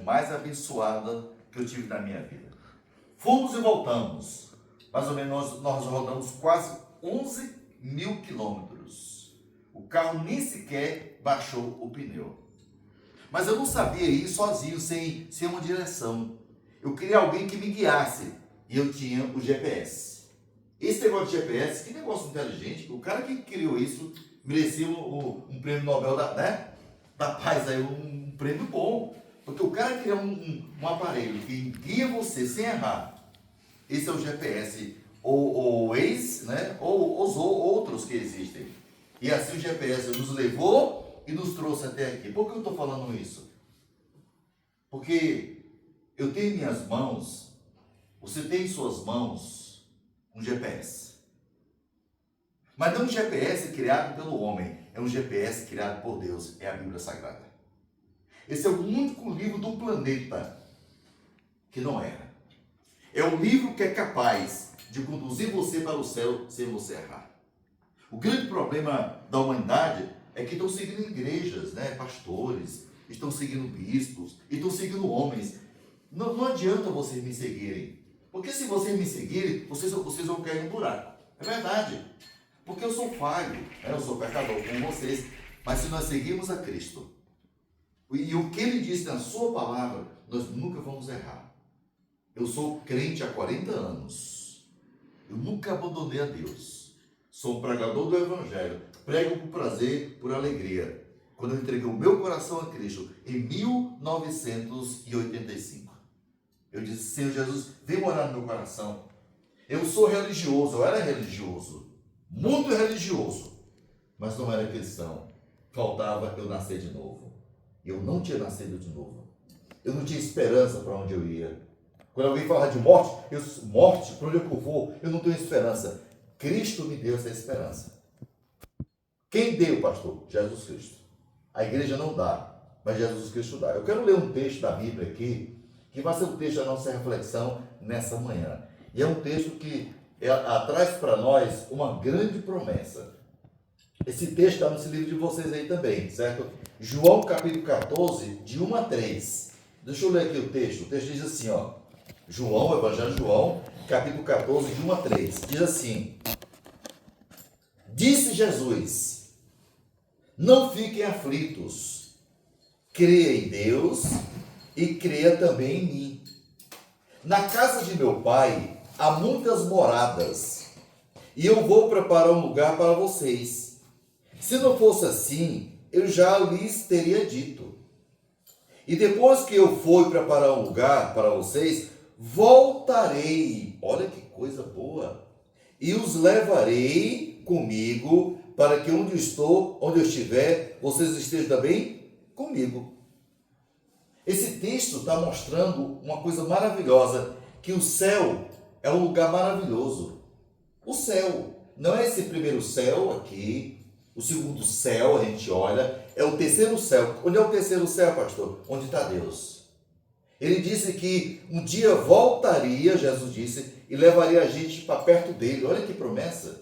Mais abençoada que eu tive na minha vida. Fomos e voltamos. Mais ou menos nós rodamos quase 11 mil quilômetros. O carro nem sequer baixou o pneu. Mas eu não sabia ir sozinho, sem uma direção. Eu queria alguém que me guiasse. E eu tinha o GPS. Esse negócio de GPS, que negócio inteligente. O cara que criou isso merecia um prêmio Nobel da Paz, aí, um prêmio bom. Porque o cara criou um aparelho que guia você sem errar. Esse é o GPS, ou o Waze, né? Ou os outros que existem. E assim o GPS nos levou e nos trouxe até aqui. Por que eu estou falando isso? Porque eu tenho em minhas mãos, você tem em suas mãos um GPS. Mas não um GPS criado pelo homem, é um GPS criado por Deus, é a Bíblia Sagrada. Esse é o único livro do planeta que não erra. É o livro que é capaz de conduzir você para o céu sem você errar. O grande problema da humanidade é que estão seguindo igrejas, pastores, estão seguindo bispos, estão seguindo homens. Não adianta vocês me seguirem. Porque se vocês me seguirem, vocês vão cair no buraco. É verdade. Porque eu sou falho, eu sou pecador como vocês. Mas se nós seguirmos a Cristo, e o que ele diz na sua palavra, nós nunca vamos errar. Eu sou crente há 40 anos. Eu nunca abandonei a Deus. Sou um pregador do Evangelho. Prego por prazer, por alegria. Quando eu entreguei o meu coração a Cristo, em 1985. Eu disse, Senhor Jesus, vem morar no meu coração. Eu sou religioso, eu era religioso. Muito religioso. Mas não era cristão. Faltava eu nascer de novo. Eu não tinha nascido de novo. Eu não tinha esperança para onde eu ia. Quando alguém fala de morte, morte, para onde eu vou, eu não tenho esperança. Cristo me deu essa esperança. Quem deu, pastor? Jesus Cristo. A igreja não dá, mas Jesus Cristo dá. Eu quero ler um texto da Bíblia aqui, que vai ser o texto da nossa reflexão nessa manhã. E é um texto que traz para nós uma grande promessa. Esse texto está nesse livro de vocês aí também, certo? João capítulo 14, de 1 a 3. Deixa eu ler aqui o texto. O texto diz assim, João, Evangelho de João, capítulo 14, de 1 a 3. Diz assim: Disse Jesus, não fiquem aflitos, creia em Deus e creia também em mim. Na casa de meu pai há muitas moradas, e eu vou preparar um lugar para vocês. Se não fosse assim, eu já lhes teria dito. E depois que eu for preparar um lugar para vocês, voltarei. Olha que coisa boa. E os levarei comigo, para que onde eu estiver, vocês estejam também comigo. Esse texto está mostrando uma coisa maravilhosa, que o céu é um lugar maravilhoso. O céu, não é esse primeiro céu aqui, o segundo céu, a gente olha, é o terceiro céu. Onde é o terceiro céu, pastor? Onde está Deus. Ele disse que um dia voltaria, Jesus disse, e levaria a gente para perto dele. Olha que promessa.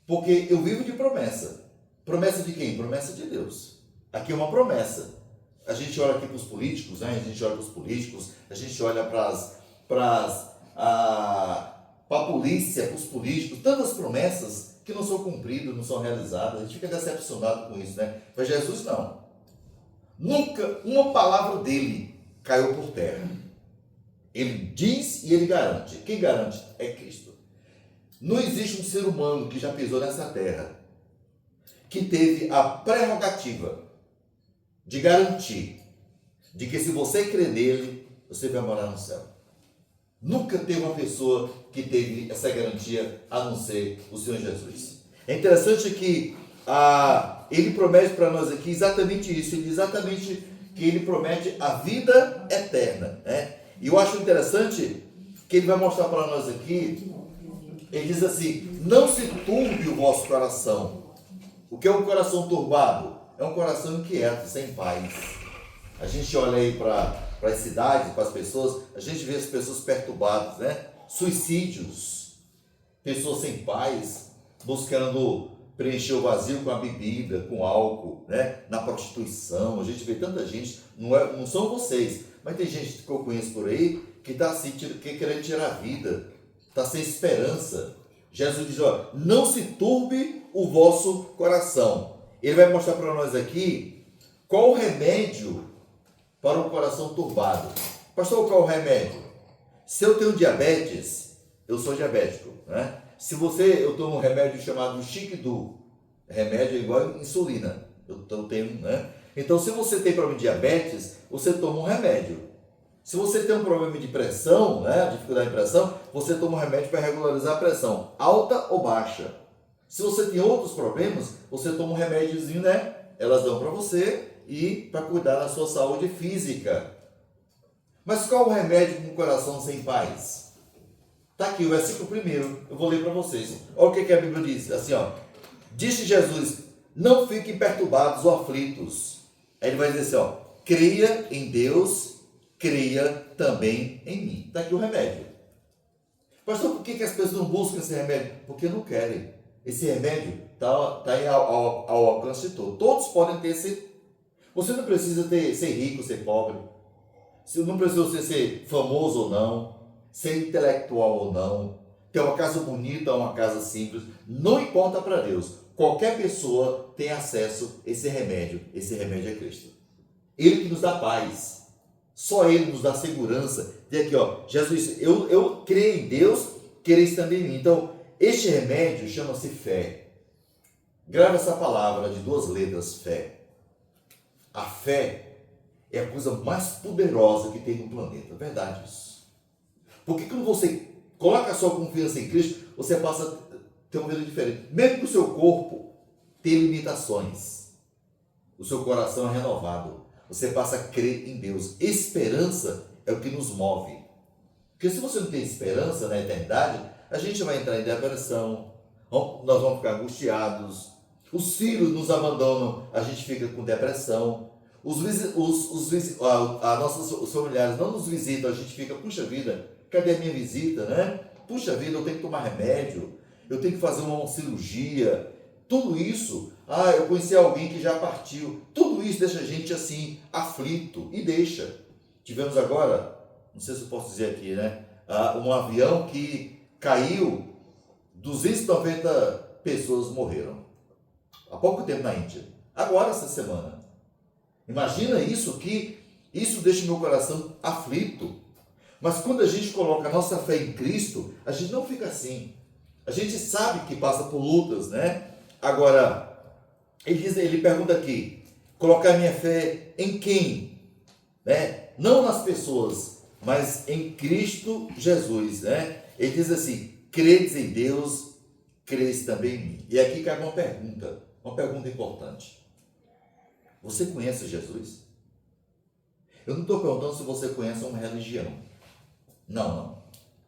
Porque eu vivo de promessa. Promessa de quem? Promessa de Deus. Aqui é uma promessa. A gente olha aqui para os políticos, a gente olha para os políticos, a gente olha para a polícia, para os políticos, tantas promessas que não são cumpridas, não são realizadas. A gente fica decepcionado com isso, Mas Jesus não. Nunca uma palavra dele caiu por terra. Ele diz e ele garante. Quem garante é Cristo. Não existe um ser humano que já pisou nessa terra que teve a prerrogativa de garantir de que se você crer nele, você vai morar no céu. Nunca teve uma pessoa que teve essa garantia a não ser o Senhor Jesus. É interessante que ele promete para nós aqui exatamente isso. Ele diz exatamente que ele promete a vida eterna. E eu acho interessante que ele vai mostrar para nós aqui. Ele diz assim, não se turbe o vosso coração. O que é um coração turbado? É um coração inquieto, sem paz. A gente olha aí para as cidades, para as pessoas, a gente vê as pessoas perturbadas, Suicídios, pessoas sem paz, buscando preencher o vazio com a bebida, com álcool, né? Na prostituição. A gente vê tanta gente, não são vocês, mas tem gente que eu conheço por aí que está assim, querendo tirar a vida, está sem esperança. Jesus diz, olha, não se turbe o vosso coração. Ele vai mostrar para nós aqui qual o remédio para um coração turbado. Pastor, qual o remédio? Se eu tenho diabetes, eu sou diabético, né? Se eu tomo um remédio chamado Chiquidul, remédio é igual a insulina, eu tenho, né? Então, se você tem problema de diabetes, você toma um remédio. Se você tem um problema de pressão, né, dificuldade de pressão, você toma um remédio para regularizar a pressão, alta ou baixa. Se você tem outros problemas, você toma um remédiozinho, né? Elas dão para você e para cuidar da sua saúde física. Mas qual o remédio para um coração sem paz? Está aqui o versículo 1, eu vou ler para vocês. Olha o que a Bíblia diz, assim, ó. Disse Jesus, não fiquem perturbados ou aflitos. Aí ele vai dizer assim, ó, creia em Deus, creia também em mim. Está aqui o remédio. Pastor, por que as pessoas não buscam esse remédio? Porque não querem. Esse remédio está aí ao alcance de todos. Todos podem ter esse. Você não precisa ser rico, ser pobre. Você não precisa ser famoso ou não, ser intelectual ou não, ter uma casa bonita ou uma casa simples. Não importa para Deus. Qualquer pessoa tem acesso a esse remédio. Esse remédio é Cristo. Ele que nos dá paz. Só Ele nos dá segurança. E aqui, ó, Jesus disse, eu creio em Deus, creis também em mim. Então, este remédio chama-se fé. Grava essa palavra de 2 letras, fé. A fé é a coisa mais poderosa que tem no planeta. É verdade isso. Porque quando você coloca a sua confiança em Cristo, você passa a ter uma vida diferente. Mesmo que o seu corpo tenha limitações, o seu coração é renovado. Você passa a crer em Deus. Esperança é o que nos move. Porque se você não tem esperança na eternidade, a gente vai entrar em depressão, nós vamos ficar angustiados, os filhos nos abandonam, a gente fica com depressão, os familiares não nos visitam, a gente fica, puxa vida, cadê a minha visita, né? Puxa vida, eu tenho que tomar remédio, eu tenho que fazer uma cirurgia, tudo isso, eu conheci alguém que já partiu, tudo isso deixa a gente assim, aflito, e deixa. Tivemos agora, não sei se eu posso dizer aqui, né? Um avião que caiu, 290 pessoas morreram. Há pouco tempo na Índia. Agora, essa semana. Imagina isso, que isso deixa meu coração aflito. Mas quando a gente coloca a nossa fé em Cristo, a gente não fica assim. A gente sabe que passa por lutas, né? Agora, ele pergunta aqui, colocar minha fé em quem? Né? Não nas pessoas, mas em Cristo Jesus, né? Ele diz assim, credes em Deus, credes também em mim. E aqui cabe uma pergunta importante. Você conhece Jesus? Eu não estou perguntando se você conhece uma religião. Não.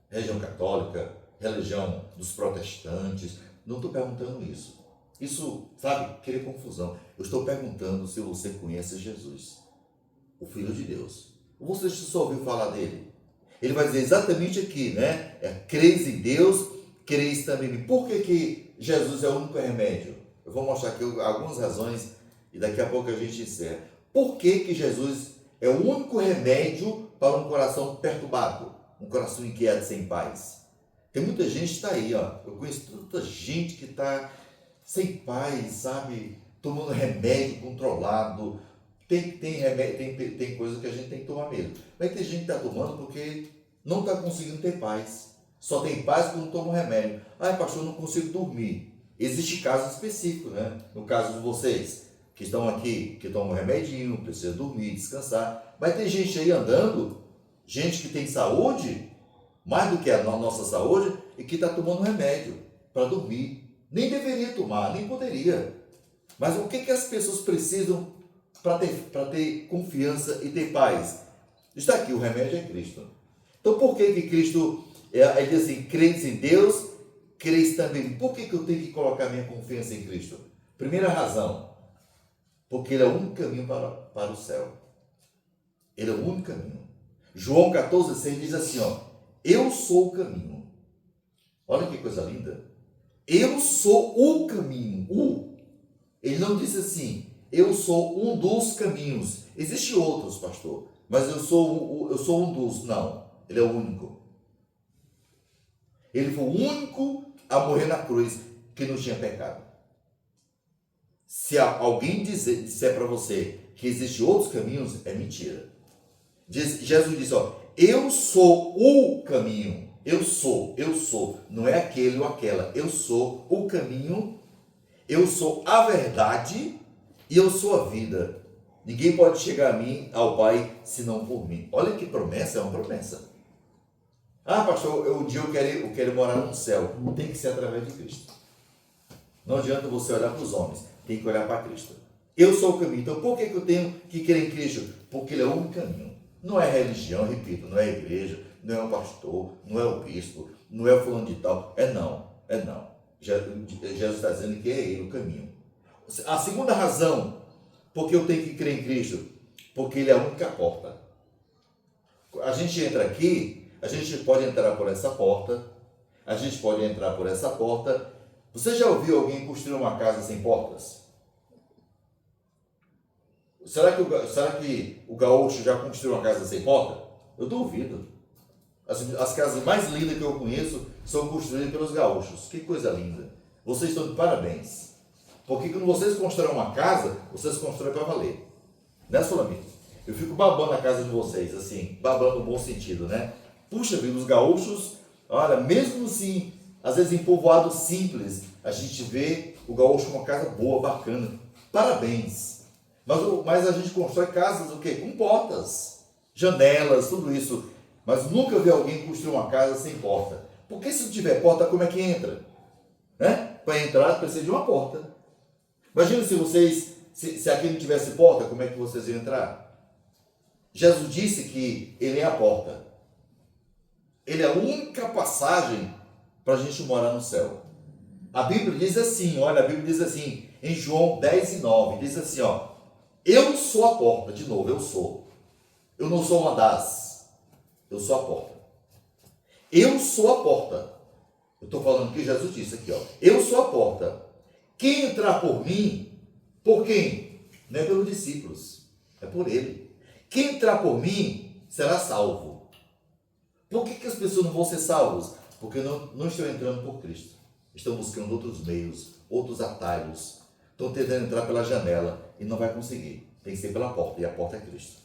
Religião católica, religião dos protestantes. Não estou perguntando isso. Isso, sabe, cria confusão. Eu estou perguntando se você conhece Jesus, o Filho de Deus. Ou você só ouviu falar dele? Ele vai dizer exatamente aqui, né? Creis em Deus, creis também em mim. Por que Jesus é o único remédio? Eu vou mostrar aqui algumas razões e daqui a pouco a gente encerra. Por que Jesus é o único remédio para um coração perturbado, um coração inquieto, sem paz? Tem muita gente que está aí, ó. Eu conheço tanta gente que está sem paz, sabe? Tomando remédio controlado. Tem coisa que a gente tem que tomar mesmo. Mas tem gente que está tomando porque não está conseguindo ter paz. Só tem paz quando toma um remédio. Pastor, eu não consigo dormir. Existe casos específicos, né? No caso de vocês que estão aqui, que tomam um remedinho, precisa dormir, descansar. Mas tem gente aí andando, gente que tem saúde, mais do que a nossa saúde, e que está tomando remédio para dormir. Nem deveria tomar, nem poderia. Mas o que as pessoas precisam para ter confiança e ter paz? Está aqui, o remédio é Cristo. Então por que Cristo, ele diz assim, credes em Deus, creis também. Por que eu tenho que colocar minha confiança em Cristo? Primeira razão, porque Ele é o único caminho para o céu. Ele é o único caminho. João 14,6 diz assim, ó, eu sou o caminho. Olha que coisa linda. Eu sou o caminho. Ele não disse assim, eu sou um dos caminhos. Existem outros, pastor, mas eu sou um dos. Não, ele é o único. Ele foi o único a morrer na cruz que não tinha pecado. Se alguém disser para você que existem outros caminhos, é mentira. Jesus disse, ó, eu sou o caminho. Eu sou. Não é aquele ou aquela. Eu sou o caminho, eu sou a verdade e eu sou a vida. Ninguém pode chegar a mim, ao Pai, senão por mim. Olha que promessa, é uma promessa. Ah, pastor, um dia eu quero morar no céu. Tem que ser através de Cristo. Não adianta você olhar para os homens, tem que olhar para Cristo. Eu sou o caminho. Então, por que eu tenho que crer em Cristo? Porque Ele é o único caminho. Não é religião, repito, não é igreja, não é o pastor, não é o bispo, não é o fulano de tal. É não. Jesus está dizendo que é Ele o caminho. A segunda razão, porque eu tenho que crer em Cristo, porque Ele é a única porta. A gente entra aqui, a gente pode entrar por essa porta, a gente pode entrar por essa porta. Você já ouviu alguém construir uma casa sem portas? Será que o gaúcho já construiu uma casa sem porta? Eu duvido. As casas mais lindas que eu conheço são construídas pelos gaúchos. Que coisa linda. Vocês estão de parabéns. Porque quando vocês constroem uma casa, vocês constroem para valer. Né, Sulamita? Eu fico babando a casa de vocês, assim, babando no bom sentido, né? Puxa vida, os gaúchos, olha, mesmo assim, às vezes em povoado simples, a gente vê o gaúcho com uma casa boa, bacana. Parabéns. Mas a gente constrói casas o quê? Com portas, janelas, tudo isso. Mas nunca vi alguém construir uma casa sem porta. Porque se não tiver porta, como é que entra? Né? Para entrar precisa de uma porta. Imagina se aqui não tivesse porta, como é que vocês iam entrar? Jesus disse que Ele é a porta. Ele é a única passagem para a gente morar no céu. A Bíblia diz assim, olha, a Bíblia diz assim, em João 10:9, diz assim, ó, eu sou a porta, de novo, eu sou. Eu não sou uma das, eu sou a porta. Eu sou a porta. Eu estou falando que Jesus disse aqui, ó, eu sou a porta. Quem entrar por mim, por quem? Não é pelos discípulos, é por Ele. Quem entrar por mim será salvo. Por que as pessoas não vão ser salvas? Porque não estão entrando por Cristo. Estão buscando outros meios, outros atalhos. Estão tentando entrar pela janela e não vai conseguir. Tem que ser pela porta, e a porta é Cristo.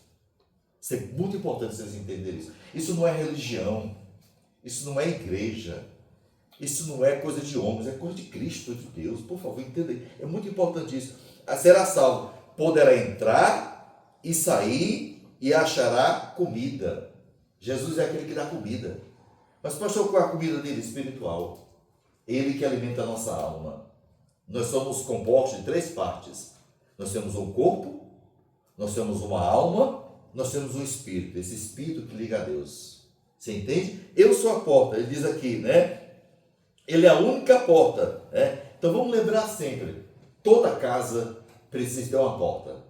Isso é muito importante vocês entenderem isso. Isso não é religião, isso não é igreja, isso não é coisa de homens, é coisa de Cristo, de Deus. Por favor, entenda. É muito importante isso. Será salvo, poderá entrar e sair e achará comida. Jesus é aquele que dá comida. Mas, pastor, qual é a comida dele? Espiritual. Ele que alimenta a nossa alma. Nós somos compostos de 3 partes. Nós temos um corpo, nós temos uma alma, nós temos um espírito. Esse espírito que liga a Deus. Você entende? Eu sou a porta. Ele diz aqui, né? Ele é a única porta. Né? Então vamos lembrar sempre. Toda casa precisa ter uma porta.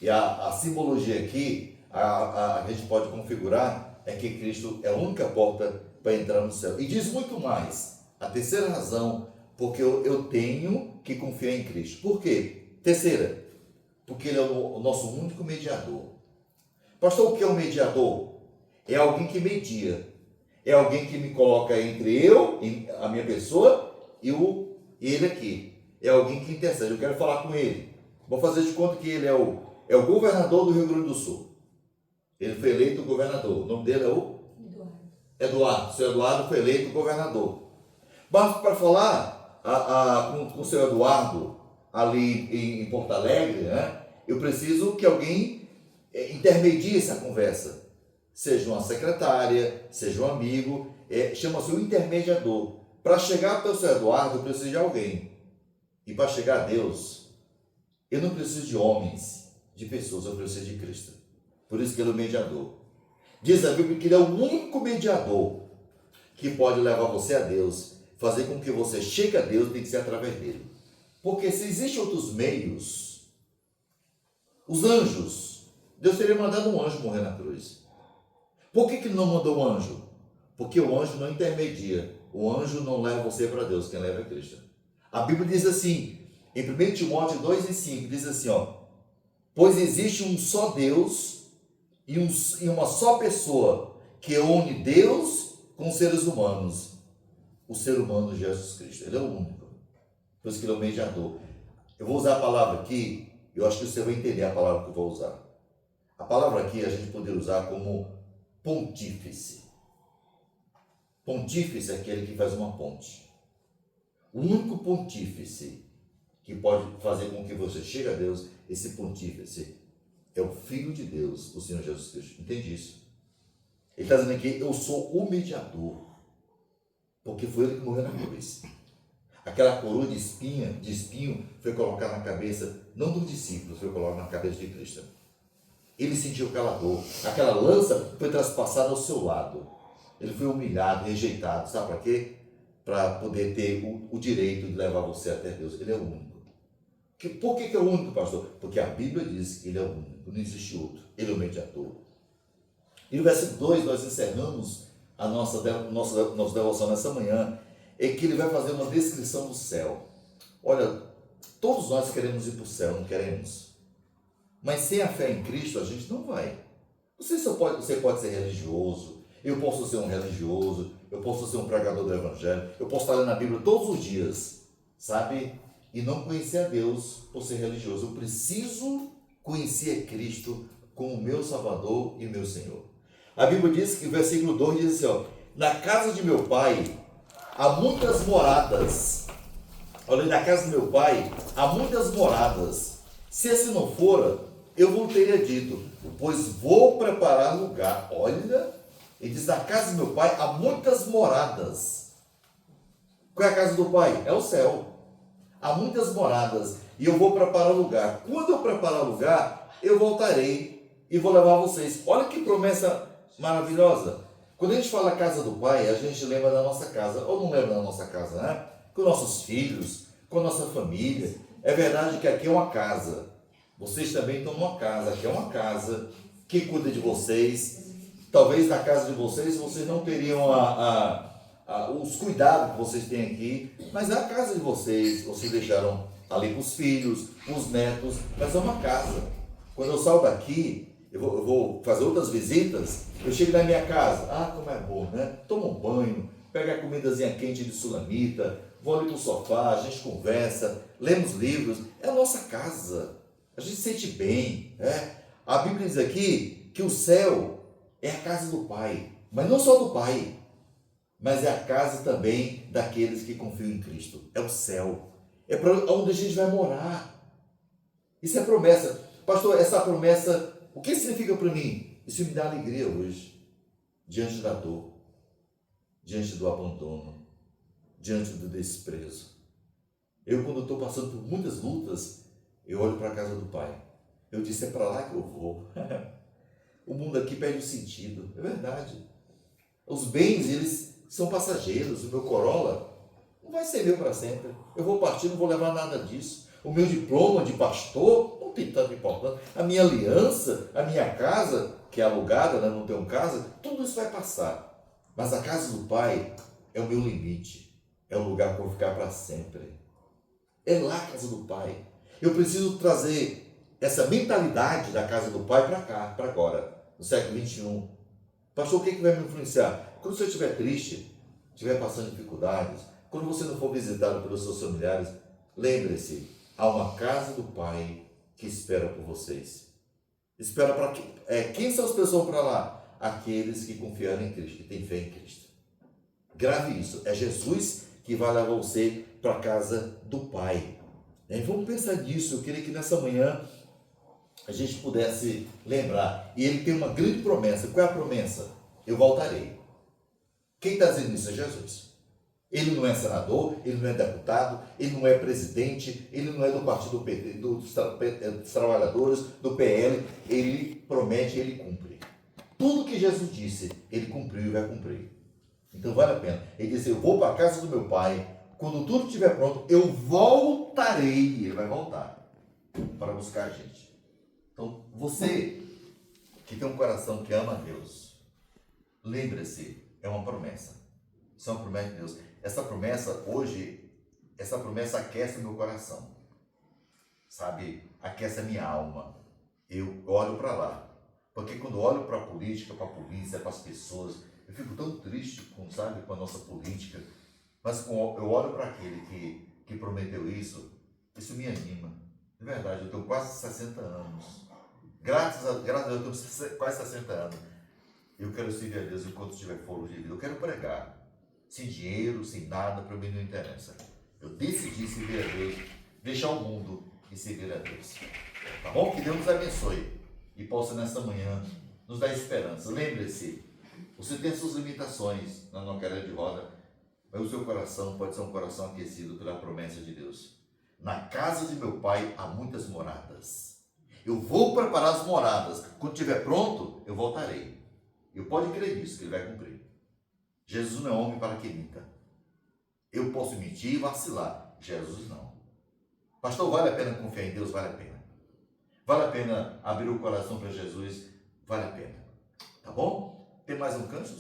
E a simbologia aqui, a gente pode configurar, é que Cristo é a única porta para entrar no céu. E diz muito mais. A terceira razão, porque eu tenho que confiar em Cristo. Por quê? Terceira, porque Ele é o nosso único mediador. Pastor, o que é um mediador? É alguém que media. É alguém que me coloca entre eu, a minha pessoa, e ele aqui. É alguém que intercede. Eu quero falar com ele. Vou fazer de conta que ele é o governador do Rio Grande do Sul. Ele foi eleito governador. O nome dele é o? Eduardo. O seu Eduardo foi eleito governador. Mas para falar com o seu Eduardo ali em Porto Alegre, né, eu preciso que alguém intermedie essa conversa. Seja uma secretária, seja um amigo, chama-se o intermediador. Para chegar até o seu Eduardo, eu preciso de alguém. E para chegar a Deus, eu não preciso de homens, de pessoas, eu preciso de Cristo. Por isso que Ele é o mediador. Diz a Bíblia que Ele é o único mediador que pode levar você a Deus. Fazer com que você chegue a Deus tem que ser através dele. Porque se existem outros meios, os anjos, Deus teria mandado um anjo morrer na cruz. Por que Ele não mandou um anjo? Porque o anjo não intermedia. o anjo não leva você para Deus, quem leva é Cristo. A Bíblia diz assim, em 1 Timóteo 2:5, diz assim, pois existe um só Deus e uma só pessoa que une Deus com os seres humanos. O ser humano Jesus Cristo. Ele é o único. Por isso que ele é o mediador. Eu vou usar a palavra aqui, eu acho que você vai entender a palavra que eu vou usar. A palavra aqui a gente poderia usar como pontífice. Pontífice é aquele que faz uma ponte. O único pontífice que pode fazer com que você chegue a Deus, esse pontífice é o Filho de Deus, o Senhor Jesus Cristo. Entende isso? Ele está dizendo aqui, eu sou o mediador, porque foi ele que morreu na cruz. Aquela coroa de espinho foi colocada na cabeça, não dos discípulos, foi colocada na cabeça de Cristo. Ele sentiu aquela dor, aquela lança foi traspassada ao seu lado. Ele foi humilhado, rejeitado, sabe para quê? Para poder ter o direito de levar você até Deus. Ele é o único. Por que é o único, pastor? Porque a Bíblia diz que ele é o único, não existe outro. Ele é o mediador. E no versículo 2, nós encerramos a nossa devoção nessa manhã, é que ele vai fazer uma descrição do céu. Olha, todos nós queremos ir para o céu, não queremos? Mas sem a fé em Cristo, a gente não vai. Você pode ser religioso, eu posso ser um religioso, eu posso ser um pregador do Evangelho, eu posso estar lendo a Bíblia todos os dias, sabe? E não conhecer a Deus por ser religioso. Eu preciso conhecer Cristo como meu Salvador e meu Senhor. A Bíblia diz que o versículo 2 diz assim, na casa de meu pai há muitas moradas. Olha, na casa do meu pai há muitas moradas. Se assim não fora, eu vou teria dito, pois vou preparar lugar. Olha, ele diz, na casa do meu pai há muitas moradas. Qual é a casa do pai? É o céu. Há muitas moradas e eu vou preparar lugar. Quando eu preparar lugar, eu voltarei e vou levar vocês. Olha que promessa maravilhosa. Quando a gente fala casa do pai, a gente lembra da nossa casa, ou não lembra da nossa casa, né? Com nossos filhos, com nossa família. É verdade que aqui é uma casa. Vocês também estão numa casa. Aqui é uma casa que cuida de vocês. Talvez na casa de vocês não teriam os cuidados que vocês têm aqui, mas é a casa de vocês deixaram ali para os filhos, os netos, mas é uma casa. Quando eu saio daqui, eu vou fazer outras visitas, eu chego na minha casa, como é bom, né? Tomo um banho, pego a comidazinha quente de sulamita, vou ali para o sofá, a gente conversa, lemos livros, é a nossa casa, a gente se sente bem, né? A Bíblia diz aqui que o céu é a casa do Pai, mas não só do Pai, mas é a casa também daqueles que confiam em Cristo. É o céu. É para onde a gente vai morar. Isso é promessa. Pastor, essa promessa, o que significa para mim? Isso me dá alegria hoje. Diante da dor, diante do abandono, diante do desprezo. Eu, quando estou passando por muitas lutas, eu olho para a casa do Pai. Eu disse, é para lá que eu vou. O mundo aqui perde o sentido. É verdade. Os bens, eles são passageiros. O meu Corolla não vai ser meu para sempre. Eu vou partir, não vou levar nada disso. O meu diploma de pastor não tem tanta importância. A minha aliança, a minha casa, que é alugada, né? Não tenho casa, tudo isso vai passar. Mas a casa do Pai é o meu limite. É o lugar que eu vou ficar para sempre. É lá a casa do Pai. Eu preciso trazer essa mentalidade da casa do Pai para cá, para agora, no século XXI. Pastor, o que vai me influenciar? Quando você estiver triste, estiver passando dificuldades, quando você não for visitado pelos seus familiares, lembre-se, há uma casa do Pai que espera por vocês. Espera para quem? Quem são as pessoas para lá? Aqueles que confiaram em Cristo, que têm fé em Cristo. Grave isso, é Jesus que vai levar você para a casa do Pai. Vamos pensar nisso. Eu queria que nessa manhã a gente pudesse lembrar. E ele tem uma grande promessa. Qual é a promessa? Eu voltarei. Quem está dizendo isso é Jesus. Ele não é senador, ele não é deputado, ele não é presidente, ele não é do partido PT, dos trabalhadores, do PL. Ele promete, ele cumpre. Tudo que Jesus disse, ele cumpriu e vai cumprir. Então vale a pena. Ele disse, eu vou para a casa do meu pai, quando tudo estiver pronto, eu voltarei. Ele vai voltar para buscar a gente. Então, você que tem um coração que ama a Deus, lembre-se, é uma promessa. Isso é uma promessa de Deus. Essa promessa, hoje, essa promessa aquece o meu coração. Sabe? Aquece a minha alma. Eu olho para lá. Porque quando eu olho para a política, para a polícia, para as pessoas, eu fico tão triste sabe, com a nossa política. Mas eu olho para aquele que prometeu isso me anima. De verdade, eu tenho quase 60 anos. Graças a Deus, eu tenho quase 60 anos. Eu quero servir a Deus enquanto tiver fôlego de vida. Eu quero pregar. Sem dinheiro, sem nada, para mim não interessa. Eu decidi servir a Deus, deixar o mundo e servir a Deus. Tá bom? Que Deus nos abençoe e possa nesta manhã nos dar esperança. Lembre-se, você tem as suas limitações na cadeira de roda, mas o seu coração pode ser um coração aquecido pela promessa de Deus. Na casa de meu pai há muitas moradas. Eu vou preparar as moradas. Quando estiver pronto, eu voltarei. Eu pode crer nisso, que ele vai cumprir. Jesus não é homem para que minta. Eu posso mentir e vacilar. Jesus não. Pastor, vale a pena confiar em Deus? Vale a pena. Vale a pena abrir o coração para Jesus? Vale a pena. Tá bom? Tem mais um canto?